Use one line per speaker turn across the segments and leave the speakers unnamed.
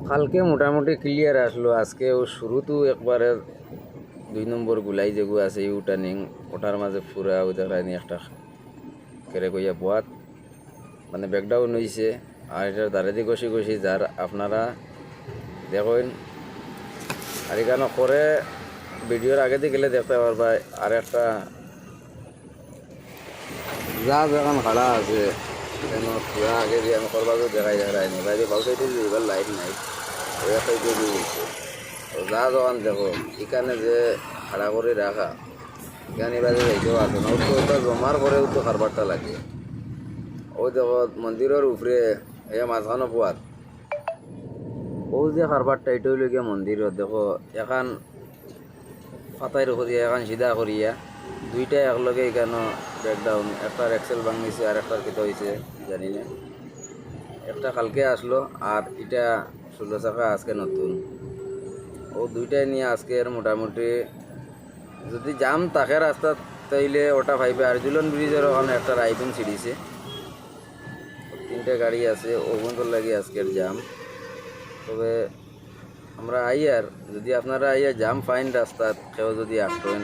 কালকে মোটামুটি ক্লিয়ার আসলো, আজকে ও শুরুতেও একবারে 2 নম্বর গুলাই যেগু আছে ইউ টার্নিং ওটার মাঝে পুরা ওই দেখায়নি একটা কেড়ে কইয়া বোয়াত মানে ব্যাকডাউন হয়েছে। আর এটার দাঁড়াতে কষি কষি যার আপনারা দেখেন আর এখানে করে ভিডিওর আগে দিয়ে গেলে দেখতে পারবা। আর একটা যা এখন খাড়া আছে কেন পুরা আগে দিয়ে আমি করবারও দেখায়নি বাইরে ভাবতে এবার লাইট নাই ওই একটা যদি বলছে তো যা যখন দেখো এখানে যে খাড়া করে রাখা এখানে বাজে যাইতেও আসে না তো ওটা জমার পরেও তো খারবারটা লাগে। ওই দেখো মন্দিরের উপরে এই মাঝখানো পোয়াত ও যে খারবারটা এটা হইল গিয়া মন্দিরত দেখো এখন ফাতাই করিয়া এখন সিধা করিয়া দুইটা একলগে এখানে ব্রেকডাউন, একটার এক্সেল ভাঙিছে আর একটার কিতা হয়েছে জানি না। একটা কালকে আসলো আর এটা 16 চাকা আজকে নতুন। ও দুইটাই নিয়ে আজকের মোটামুটি যদি জাম থাকে রাস্তা তাইলে ওটা ভাইবে। আর জুলন ব্রিজের ওখানে একটা রাইডিং ছিড়িছে, 3টে গাড়ি আছে ওগুন তো লাগে আজকের জাম। তবে আমরা আইয়ার যদি আপনারা আইয়া জাম ফাইন রাস্তা কেউ যদি আসতেন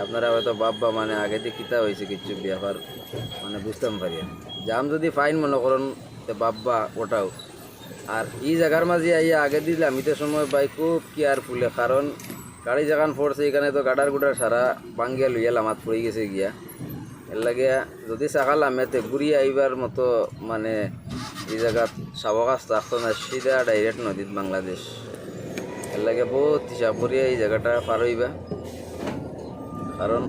আপনারা হয়তো বাব্বা মানে আগে দিয়ে কিতা হয়েছে কিছু ব্যাপার মানে বুঝতাম পারি। জাম যদি ফাইন মনে করেন তো বাব্বা ওটাও। আর এই জায়গার মাঝে আইয়া আগে দিলে আমি তো সময় বাই খুব কেয়ারফুলে, কারণ গাড়ি যেখান পড়ছে এখানে তো গাডার গুডার সারা বাঙ্গিয়া লইয়া লামাত পড়ে গেছে গিয়া। এর লাগে যদি চাকাল আমেতে ঘুরিয়ে আইবার মতো মানে এই জায়গা সাবকাশ থাকতো না, সিধা ডাইরেক্ট নদীত বাংলাদেশ। এর লাগে বহুত হিসাব করিয়া এই জায়গাটা পার হইবা, কারণ